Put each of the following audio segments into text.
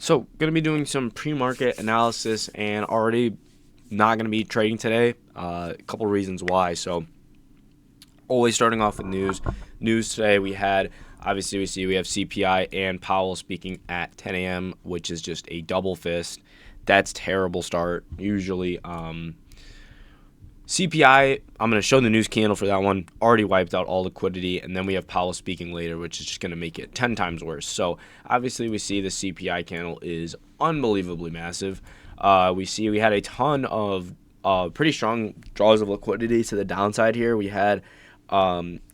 So, going to be doing some pre-market analysis and already not going to be trading today. A couple reasons why. So, always starting off with news. News today we had, obviously we have CPI and Powell speaking at 10 a.m., which is just a double fist. That's terrible start. Usually, CPI, I'm going to show the news candle for that one, already wiped out all liquidity, and then we have Powell speaking later, which is just going to make it 10 times worse. So obviously we see the CPI candle is unbelievably massive. We had a ton of pretty strong draws of liquidity to the downside here. We had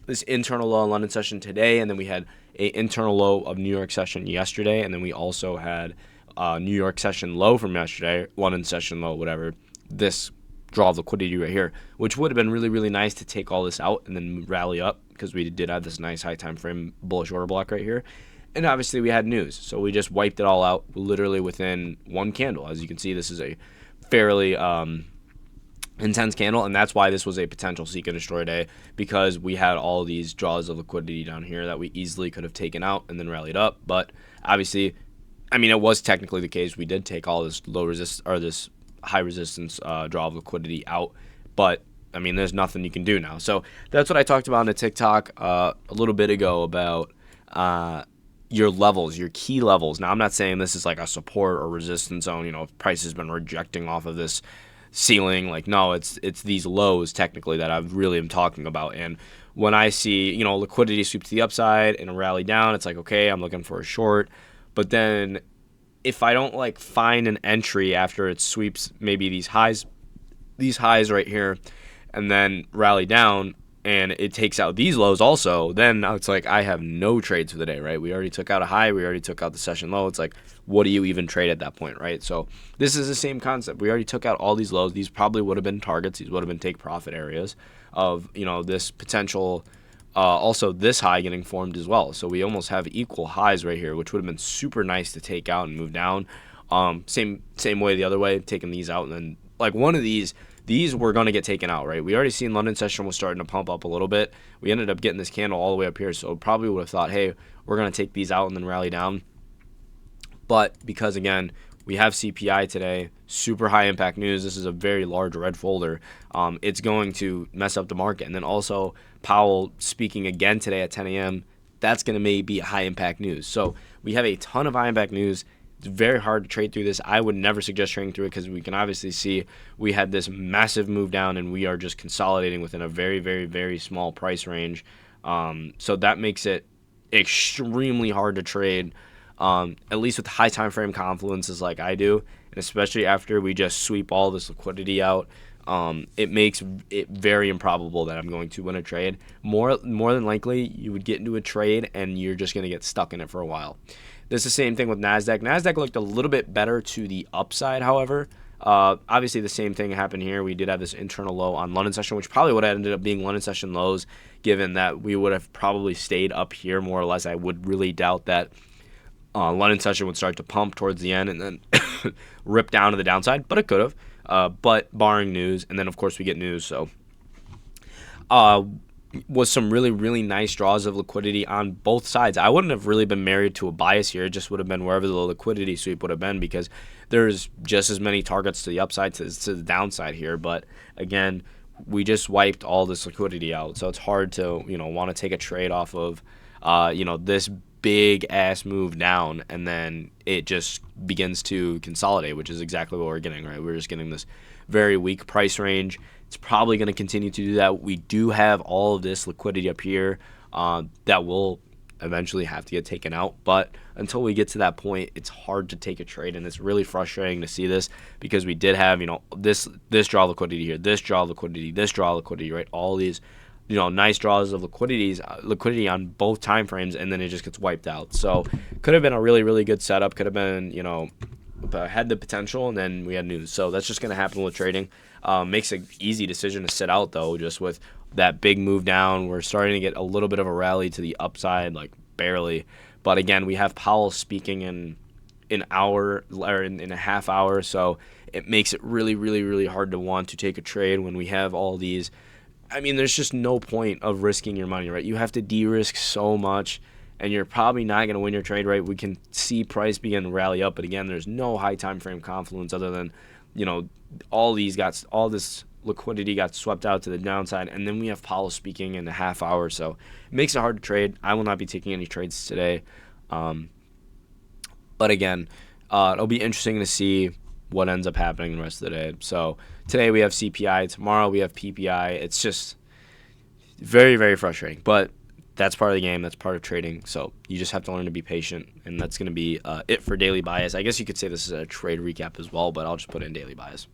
this internal low in London session today, and then we had an internal low of New York session yesterday, and then we also had New York session low from yesterday, London session low, whatever, this draw of liquidity right here, which would have been really, really nice to take all this out and then rally up because we did have this nice high time frame bullish order block right here. And obviously we had news, so we just wiped it all out literally within one candle. As you can see, this is a fairly intense candle, and that's why this was a potential seek and destroy day, because we had all these draws of liquidity down here that we easily could have taken out and then rallied up. But obviously, I mean, it was technically the case. We did take all this low resist or this high resistance draw of liquidity out, but I mean, there's nothing you can do now. So that's what I talked about in a TikTok a little bit ago about your levels, your key levels. Now, I'm not saying this is like a support or resistance zone. You know, if price has been rejecting off of this ceiling, like, no, it's these lows technically that I really am talking about. And when I see, you know, liquidity sweep to the upside and a rally down, it's like, okay, I'm looking for a short. But then if I don't like find an entry after it sweeps maybe these highs right here and then rally down and it takes out these lows also, then it's like I have no trades for the day, right? We already took out a high, we already took out the session low. It's like, what do you even trade at that point, right? So this is the same concept. We already took out all these lows. These probably would have been targets. These would have been take profit areas of, you know, this potential. Also, this high getting formed as well. So we almost have equal highs right here, which would have been super nice to take out and move down. Same way the other way, taking these out. And then like one of these were going to get taken out, right? We already seen London session was starting to pump up a little bit. We ended up getting this candle all the way up here. So probably would have thought, hey, we're going to take these out and then rally down. But because, again, we have CPI today, super high impact news. This is a very large red folder. It's going to mess up the market. And then also Powell speaking again today at 10 a.m. That's going to maybe be high impact news. So we have a ton of high impact news. It's very hard to trade through this. I would never suggest trading through it because we can obviously see we had this massive move down and we are just consolidating within a very, very, very small price range. So that makes it extremely hard to trade. At least with high time frame confluences like I do, and especially after we just sweep all this liquidity out, it makes it very improbable that I'm going to win a trade. More than likely, you would get into a trade and you're just going to get stuck in it for a while. This is the same thing with NASDAQ. NASDAQ looked a little bit better to the upside, however. Obviously, the same thing happened here. We did have this internal low on London session, which probably would have ended up being London session lows, given that we would have probably stayed up here more or less. I would really doubt that London session would start to pump towards the end and then rip down to the downside, but it could have. But barring news, and then of course we get news, so was some really, really nice draws of liquidity on both sides. I wouldn't have really been married to a bias here. It just would have been wherever the liquidity sweep would have been, because there's just as many targets to the upside to the downside here. But again, we just wiped all this liquidity out, so it's hard to, you know, want to take a trade off of this big ass move down and then it just begins to consolidate, which is exactly what we're getting, right? We're just getting this very weak price range. It's probably going to continue to do that. We do have all of this liquidity up here that will eventually have to get taken out, but until we get to that point, it's hard to take a trade, and it's really frustrating to see this because we did have, you know, this draw liquidity here, this draw liquidity, this draw liquidity, right? All these, you know, nice draws of liquidity on both time frames, and then it just gets wiped out. So could have been a really, really good setup. Could have been, you know, had the potential, and then we had news. So that's just going to happen with trading. Makes an easy decision to sit out, though, just with that big move down. We're starting to get a little bit of a rally to the upside, like barely. But again, we have Powell speaking in an hour or in a half hour, so it makes it really, really, really hard to want to take a trade when we have all these. I mean, there's just no point of risking your money, right? You have to de-risk so much, and you're probably not going to win your trade, right? We can see price begin to rally up, but again, there's no high time frame confluence other than, all this liquidity got swept out to the downside, and then we have Powell speaking in a half hour, so it makes it hard to trade. I will not be taking any trades today. But again, it'll be interesting to see what ends up happening the rest of the day. So today we have CPI, tomorrow we have PPI. It's just very, very frustrating. But that's part of the game. That's part of trading. So you just have to learn to be patient, and that's going to be it for Daily Bias. I guess you could say this is a trade recap as well, but I'll just put in Daily Bias.